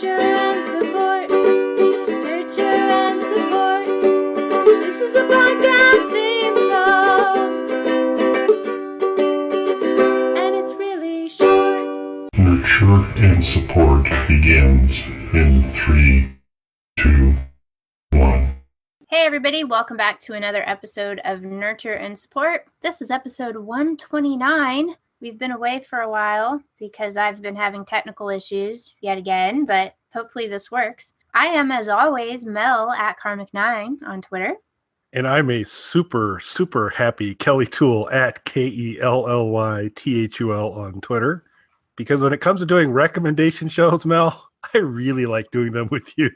Nurture and support. Nurture and support. This is a podcast theme song. And it's really short. Nurture and support begins in 3, 2, 1. Hey everybody, welcome back to another episode of Nurture and Support. This is episode 129. We've been away for a while because I've been having technical issues yet again, but hopefully this works. I am, as always, Mel at Karmic9 on Twitter. And I'm a super, super happy Kelly Toole at KELLYTHUL on Twitter. Because when it comes to doing recommendation shows, Mel, I really like doing them with you.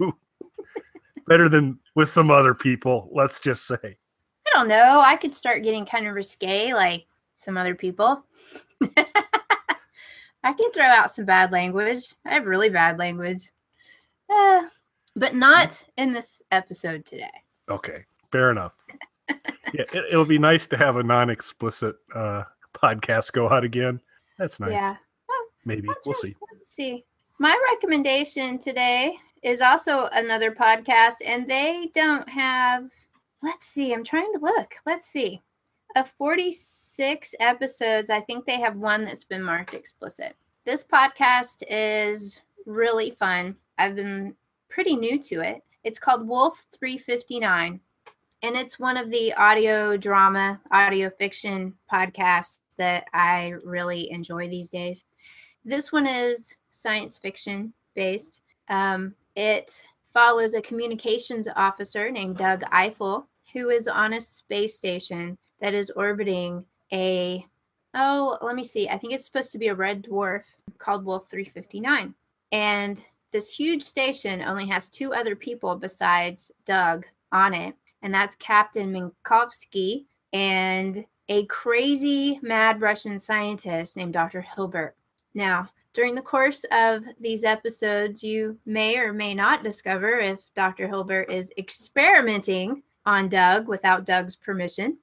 Better than with some other people, let's just say. I don't know. I could start getting kind of risque like some other people. I can throw out some bad language. I have really bad language. But not in this episode today. Okay, fair enough. Yeah, it'll be nice to have a non-explicit podcast go out again. That's nice. Yeah. Maybe. We'll see. Let's see. My recommendation today is also another podcast, and they don't have, let's see, I'm trying to look. Let's see. Of 46 episodes, I think they have one that's been marked explicit. This podcast is really fun. I've been pretty new to it. It's called Wolf 359, and it's one of the audio drama, audio fiction podcasts that I really enjoy these days. This one is science fiction based. It follows a communications officer named Doug Eiffel, who is on a space station that is orbiting I think it's supposed to be a red dwarf called Wolf 359. And this huge station only has two other people besides Doug on it, and that's Captain Minkowski and a crazy mad Russian scientist named Dr. Hilbert. Now, during the course of these episodes, you may or may not discover if Dr. Hilbert is experimenting on Doug without Doug's permission.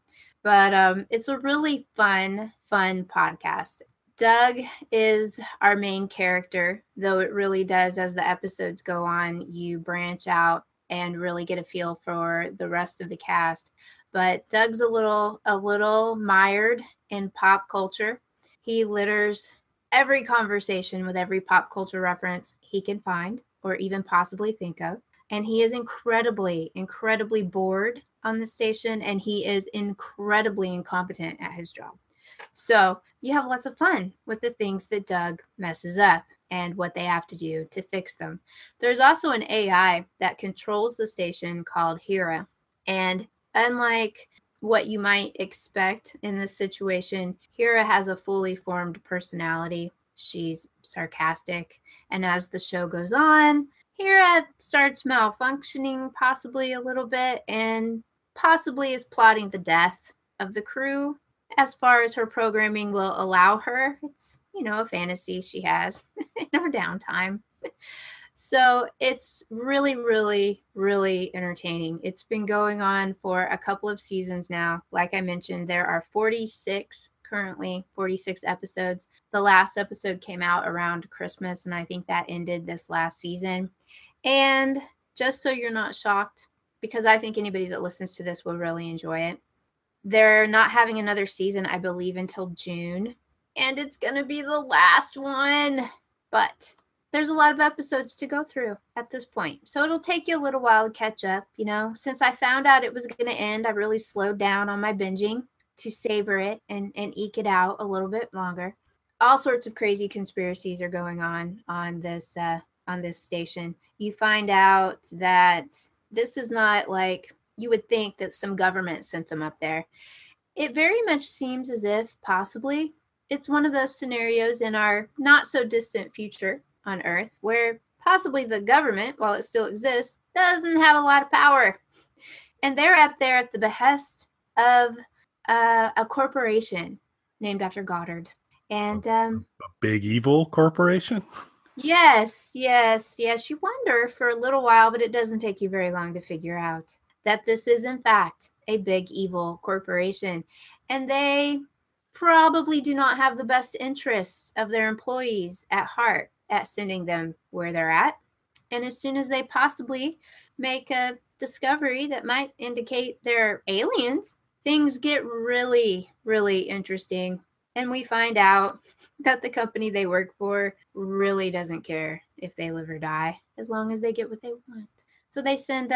But it's a really fun podcast. Doug is our main character, though it really does, as the episodes go on, you branch out and really get a feel for the rest of the cast. But Doug's a little mired in pop culture. He litters every conversation with every pop culture reference he can find or even possibly think of. And he is incredibly, incredibly bored on the station, and he is incredibly incompetent at his job. So you have lots of fun with the things that Doug messes up and what they have to do to fix them. There's also an AI that controls the station called Hera. And unlike what you might expect in this situation, Hera has a fully formed personality. She's sarcastic, and as the show goes on, Hera starts malfunctioning possibly a little bit and possibly is plotting the death of the crew as far as her programming will allow her. It's, a fantasy she has in her downtime. So it's really, really, really entertaining. It's been going on for a couple of seasons now. Like I mentioned, there are 46 episodes. The last episode came out around Christmas, and I think that ended this last season. And just so you're not shocked, because I think anybody that listens to this will really enjoy it, they're not having another season, I believe, until June. And it's going to be the last one. But there's a lot of episodes to go through at this point. So it'll take you a little while to catch up, Since I found out it was going to end, I really slowed down on my binging to savor it and eke it out a little bit longer. All sorts of crazy conspiracies are going on this station. You find out that this is not like you would think that some government sent them up there. It very much seems as if possibly it's one of those scenarios in our not so distant future on Earth where possibly the government, while it still exists, doesn't have a lot of power. And they're up there at the behest of a corporation named after Goddard. And a big evil corporation? Yes. You wonder for a little while, but it doesn't take you very long to figure out that this is, in fact, a big evil corporation. And they probably do not have the best interests of their employees at heart at sending them where they're at. And as soon as they possibly make a discovery that might indicate they're aliens, things get really, really interesting. And we find out that the company they work for really doesn't care if they live or die as long as they get what they want. So they send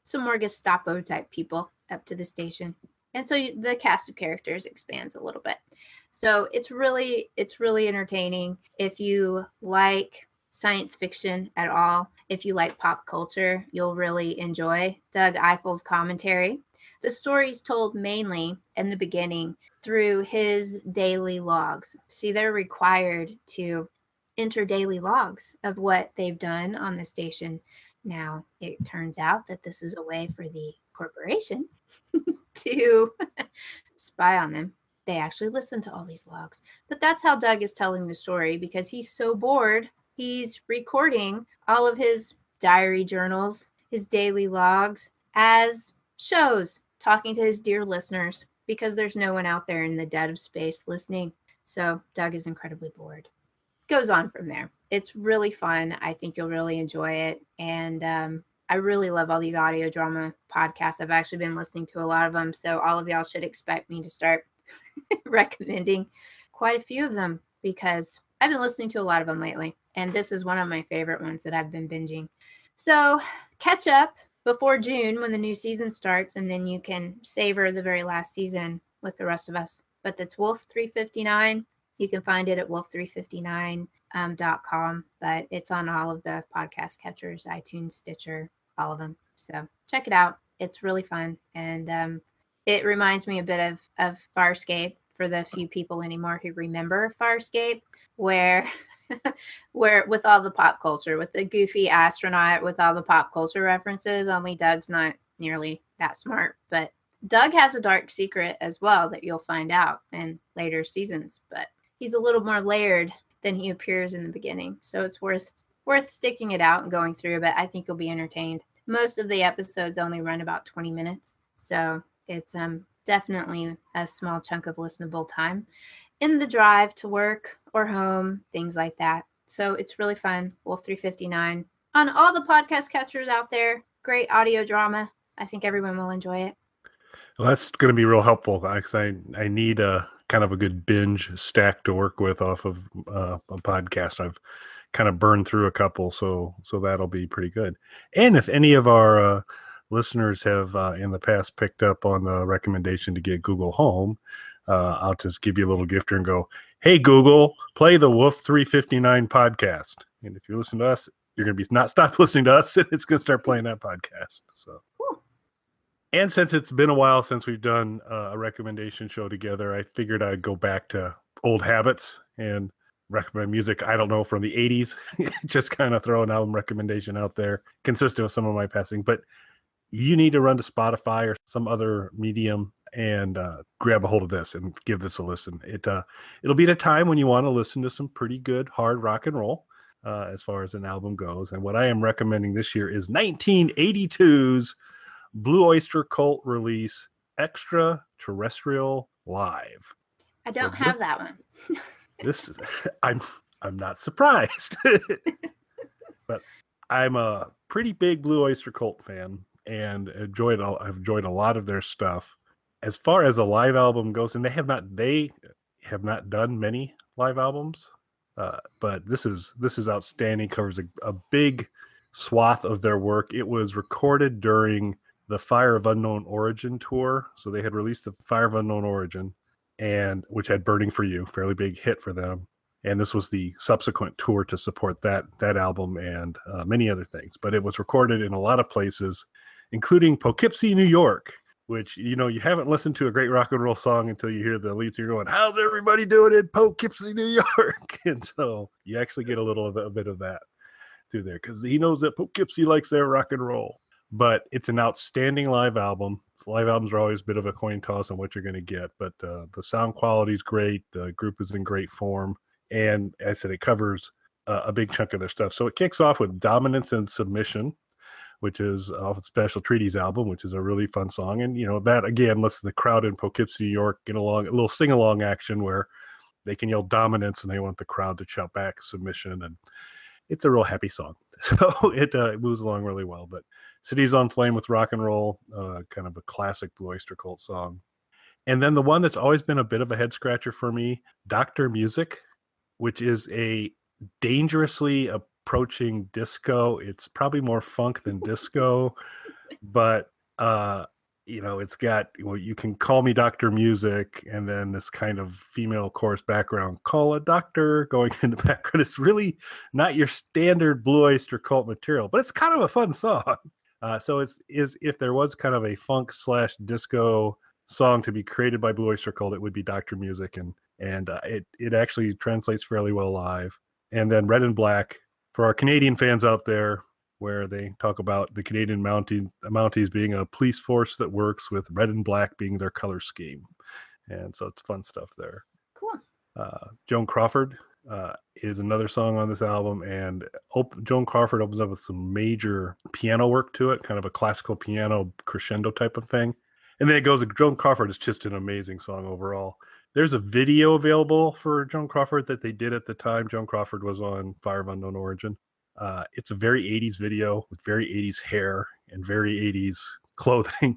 some more Gestapo type people up to the station. And so the cast of characters expands a little bit. So it's really entertaining. If you like science fiction at all, if you like pop culture, you'll really enjoy Doug Eiffel's commentary. The story is told mainly in the beginning through his daily logs. See, they're required to enter daily logs of what they've done on the station. Now, it turns out that this is a way for the corporation to spy on them. They actually listen to all these logs. But that's how Doug is telling the story because he's so bored. He's recording all of his diary journals, his daily logs as shows, talking to his dear listeners because there's no one out there in the dead of space listening. So Doug is incredibly bored. Goes on from there. It's really fun. I think you'll really enjoy it. And I really love all these audio drama podcasts. I've actually been listening to a lot of them. So all of y'all should expect me to start recommending quite a few of them because I've been listening to a lot of them lately. And this is one of my favorite ones that I've been binging. So catch up before June when the new season starts, and then you can savor the very last season with the rest of us. But that's Wolf 359. You can find it at wolf359.com, but it's on all of the podcast catchers, iTunes, Stitcher, all of them. So check it out. It's really fun. And it reminds me a bit of Farscape for the few people anymore who remember Farscape, where with all the pop culture, with the goofy astronaut, with all the pop culture references, only Doug's not nearly that smart. But Doug has a dark secret as well that you'll find out in later seasons. But he's a little more layered than he appears in the beginning. So it's worth sticking it out and going through, but I think you'll be entertained. Most of the episodes only run about 20 minutes. So it's definitely a small chunk of listenable time in the drive to work or home, things like that. So it's really fun. Wolf 359 on all the podcast catchers out there. Great audio drama. I think everyone will enjoy it. Well, that's going to be real helpful because I need a kind of a good binge stack to work with off of a podcast. I've kind of burned through a couple, so that'll be pretty good. And if any of our listeners have in the past picked up on the recommendation to get Google Home, I'll just give you a little gifter and go, hey, Google, play the Wolf 359 podcast. And if you listen to us, you're going to be not stop listening to us, and it's going to start playing that podcast. So. Cool. And since it's been a while since we've done a recommendation show together, I figured I'd go back to old habits and recommend music, I don't know, from the 80s. Just kind of throw an album recommendation out there, consistent with some of my passing. But you need to run to Spotify or some other medium and grab a hold of this and give this a listen. It'll be at a time when you want to listen to some pretty good hard rock and roll as far as an album goes. And what I am recommending this year is 1982's Blue Oyster Cult release, Extraterrestrial Live. I don't have that one. This is I'm not surprised. But I'm a pretty big Blue Oyster Cult fan and I've enjoyed a lot of their stuff. As far as a live album goes, and they have not done many live albums, but this is outstanding. Covers a big swath of their work. It was recorded during the Fire of Unknown Origin tour. So they had released the Fire of Unknown Origin, and which had Burning for You, fairly big hit for them. And this was the subsequent tour to support that album and many other things. But it was recorded in a lot of places, including Poughkeepsie, New York, which, you know, you haven't listened to a great rock and roll song until you hear the lead singer going, how's everybody doing in Poughkeepsie, New York? And so you actually get a bit of that through there because he knows that Poughkeepsie likes their rock and roll. But it's an outstanding live album. Live albums are always a bit of a coin toss on what you're going to get, but the sound quality is great. The group is in great form. And as I said, it covers a big chunk of their stuff. So it kicks off with Dominance and Submission, which is off the Special Treaties album, which is a really fun song. And, you know, that, again, lets the crowd in Poughkeepsie, New York get along, a little sing-along action where they can yell dominance and they want the crowd to shout back submission. it's a real happy song. So it moves along really well. But Cities on Flame with Rock and Roll, kind of a classic Blue Oyster Cult song. And then the one that's always been a bit of a head scratcher for me, Dr. Music, which is a dangerously approaching disco. It's probably more funk than disco, but it's got, well, you can call me Dr. Music, and then this kind of female chorus background, call a doctor, going in the background. It's really not your standard Blue Oyster Cult material, but it's kind of a fun song. So if there was kind of a funk / disco song to be created by Blue Oyster Cult, it would be Dr. Music, and it actually translates fairly well live. And then Red and Black, for our Canadian fans out there, where they talk about the Canadian Mounties being a police force that works with red and black being their color scheme. And so it's fun stuff there. Cool. Joan Crawford is another song on this album, and Joan Crawford opens up with some major piano work to it, kind of a classical piano crescendo type of thing. And then it goes, Joan Crawford is just an amazing song overall. There's a video available for Joan Crawford that they did at the time Joan Crawford was on Fire of Unknown Origin. It's a very 80s video with very 80s hair and very 80s clothing,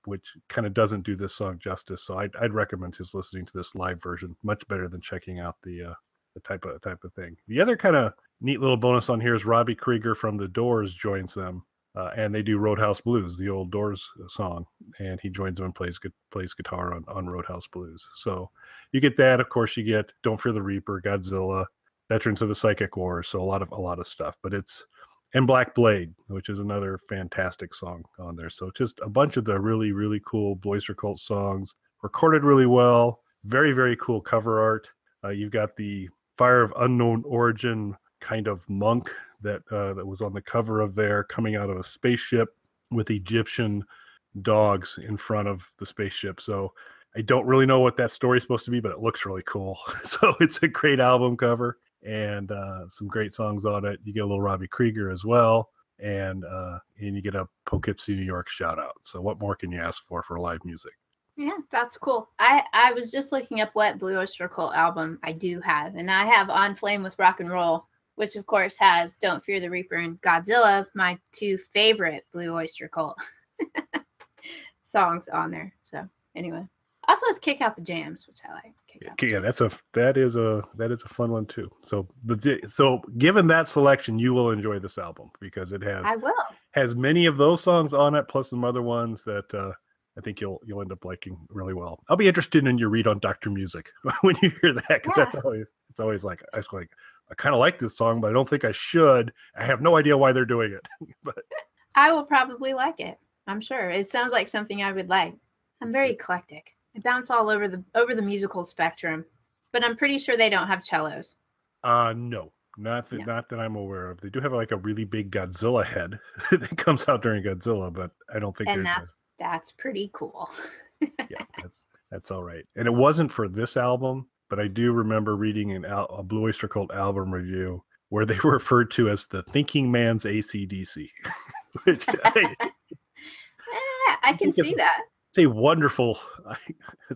which kind of doesn't do this song justice. So I'd recommend just listening to this live version, much better than checking out the type of thing. The other kind of neat little bonus on here is Robbie Krieger from The Doors joins them, and they do Roadhouse Blues, the old Doors song, and he joins them and plays guitar on Roadhouse Blues. So you get that. Of course, you get Don't Fear the Reaper, Godzilla, Veterans of the Psychic Wars, so a lot of stuff. But and Black Blade, which is another fantastic song on there. So just a bunch of the really, really cool Blue Oyster Cult songs, recorded really well, very, very cool cover art. You've got the Fire of Unknown Origin kind of monk that was on the cover of there, coming out of a spaceship with Egyptian dogs in front of the spaceship. So I don't really know what that story is supposed to be, but it looks really cool. So it's a great album cover. And some great songs on it. You get a little Robbie Krieger as well, and you get a Poughkeepsie, New York shout out. So what more can you ask for live music? Yeah, that's cool. I was just looking up what Blue Oyster Cult album I do have, and I have On Flame with Rock and Roll, which of course has Don't Fear the Reaper and Godzilla, my two favorite Blue Oyster Cult songs on there. So anyway. Also, has Kick Out the Jams, which I like. Yeah, that is a fun one too. So given that selection, you will enjoy this album because it has many of those songs on it, plus some other ones that I think you'll end up liking really well. I'll be interested in your read on Dr. Music when you hear that, because it's always like I kind of like this song, but I don't think I should. I have no idea why they're doing it. But I will probably like it. I'm sure it sounds like something I would like. I'm very eclectic. I bounce all over the musical spectrum, but I'm pretty sure they don't have cellos. No, not that I'm aware of. They do have like a really big Godzilla head that comes out during Godzilla, but I don't think. And that's pretty cool. Yeah, that's all right. And it wasn't for this album, but I do remember reading a Blue Oyster Cult album review where they were referred to as the thinking man's AC/DC, which I can see that. It's a wonderful,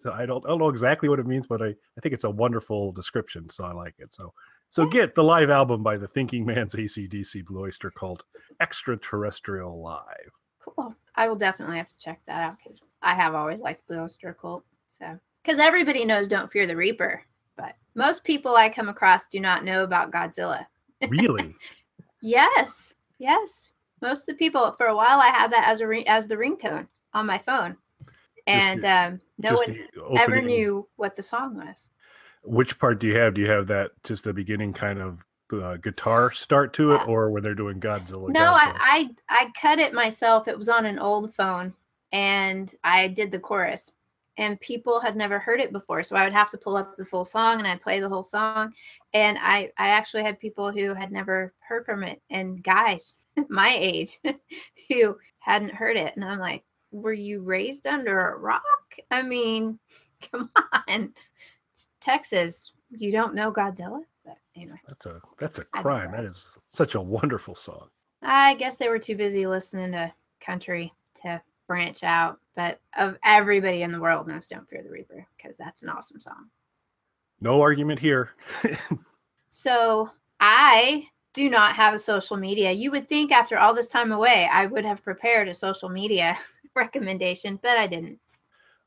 I don't know exactly what it means, but I think it's a wonderful description, so I like it. So get the live album by the Thinking Man's AC/DC Blue Oyster Cult, Extraterrestrial Live. Cool. I will definitely have to check that out because I have always liked Blue Oyster Cult. So, because everybody knows Don't Fear the Reaper, but most people I come across do not know about Godzilla. Really? Yes. Most of the people, for a while, I had that as the ringtone on my phone. And no one ever knew what the song was. Which part do you have? Do you have that just the beginning kind of guitar start to it, or when they're doing Godzilla? No, Godzilla? I cut it myself. It was on an old phone, and I did the chorus. And people had never heard it before, so I would have to pull up the full song, and I'd play the whole song. And I actually had people who had never heard from it, and guys my age who hadn't heard it. And I'm like, were you raised under a rock? I mean, come on. Texas, you don't know Godzilla? But anyway. That's a crime. That is such a wonderful song. I guess they were too busy listening to country to branch out. But of everybody in the world knows Don't Fear the Reaper because that's an awesome song. No argument here. So I do not have a social media. You would think after all this time away, I would have prepared a social media recommendation, but I didn't.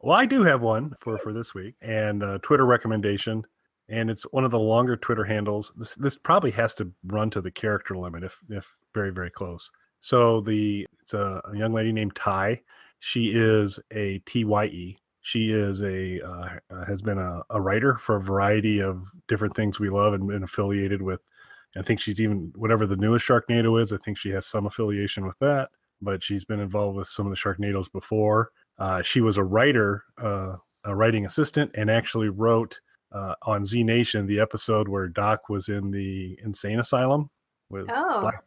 Well, I do have one for this week, and a Twitter recommendation, and it's one of the longer Twitter handles. This probably has to run to the character limit, if very, very close. So it's a young lady named Ty. She is a TYE. She is has been a writer for a variety of different things we love and been affiliated with. I think she's even, whatever the newest Sharknado is, I think she has some affiliation with that, but she's been involved with some of the Sharknadoes before. She was a writer, a writing assistant, and actually wrote on Z Nation the episode where Doc was in the insane asylum with Black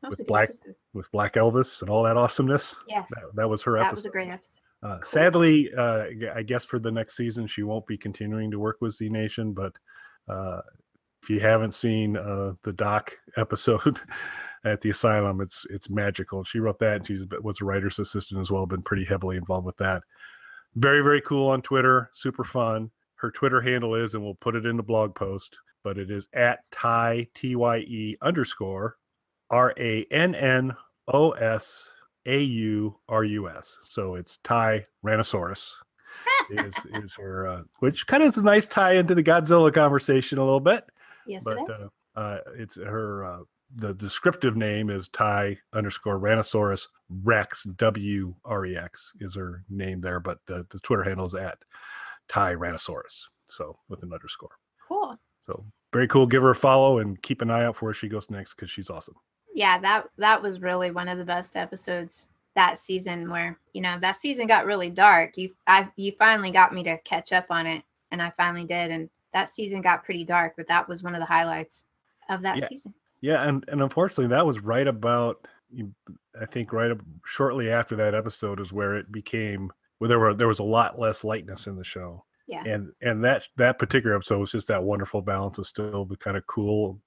Elvis and all that awesomeness. Yes, that was her episode. That was a great episode. Cool. Sadly, I guess for the next season she won't be continuing to work with Z Nation, but if you haven't seen the Doc episode at the asylum, it's magical. She wrote that, and she was a writer's assistant as well, been pretty heavily involved with that. Very, very cool on Twitter, super fun. Her Twitter handle is, and we'll put it in the blog post, but it is at Ty, TYE _ RANNOSAURUS. So it's Tyrannosaurus is her, which kind of is a nice tie into the Godzilla conversation a little bit. Yes, but it is. it's her. The descriptive name is Ty_Ranosaurus Rex, WREX is her name there, but the Twitter handle is at Tyrannosaurus, so with an underscore. Cool. So very cool. Give her a follow and keep an eye out for where she goes next, because she's awesome. Yeah, that was really one of the best episodes that season, where, that season got really dark. You finally got me to catch up on it, and I finally did, and that season got pretty dark, but that was one of the highlights of that season. Yeah, and unfortunately that was right about, I think shortly after that episode is where it became, where there was a lot less lightness in the show. Yeah. And that particular episode was just that wonderful balance of still the kind of cool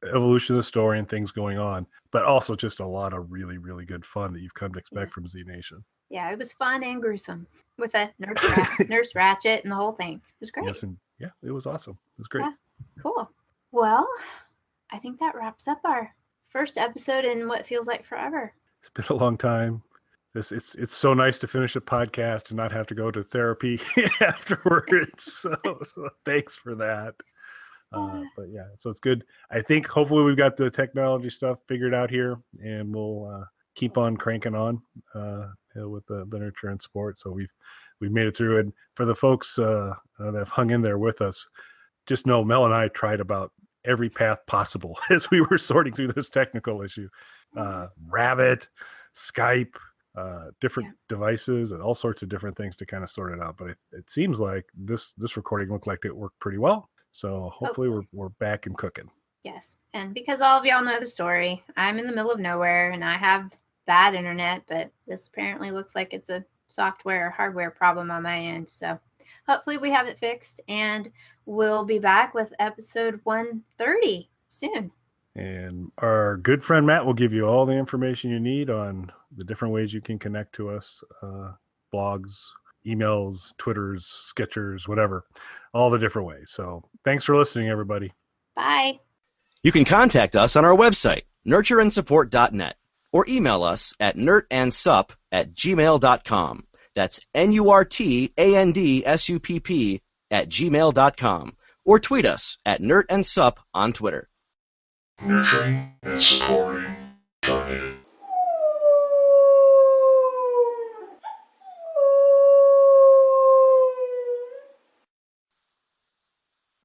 evolution of the story and things going on, but also just a lot of really, really good fun that you've come to expect from Z Nation. Yeah, it was fun and gruesome with a Nurse Ratchet and the whole thing. It was great. Yes, and it was awesome. It was great. Yeah, cool. Well, I think that wraps up our first episode in what feels like forever. It's been a long time. It's so nice to finish a podcast and not have to go to therapy afterwards. So thanks for that. But yeah, so it's good. I think hopefully we've got the technology stuff figured out here, and we'll keep on cranking on with the nurture and support. So we've made it through. And for the folks that have hung in there with us, just know Mel and I tried about every path possible as we were sorting through this technical issue. Rabbit, Skype, different devices, and all sorts of different things to kind of sort it out. But it seems like this recording looked like it worked pretty well. So hopefully we're back and cooking. Yes, and because all of y'all know the story, I'm in the middle of nowhere and I have bad internet, but this apparently looks like it's a software or hardware problem on my end. So hopefully we have it fixed, and we'll be back with episode 130 soon. And our good friend Matt will give you all the information you need on the different ways you can connect to us, blogs, emails, Twitters, Sketchers, whatever, all the different ways. So thanks for listening, everybody. Bye. You can contact us on our website, nurtureandsupport.net, or email us at nurtandsupp@gmail.com. That's NURTANDSUPP@gmail.com, or tweet us at nurtandsupp on Twitter. Nurturing and supporting Sharknado.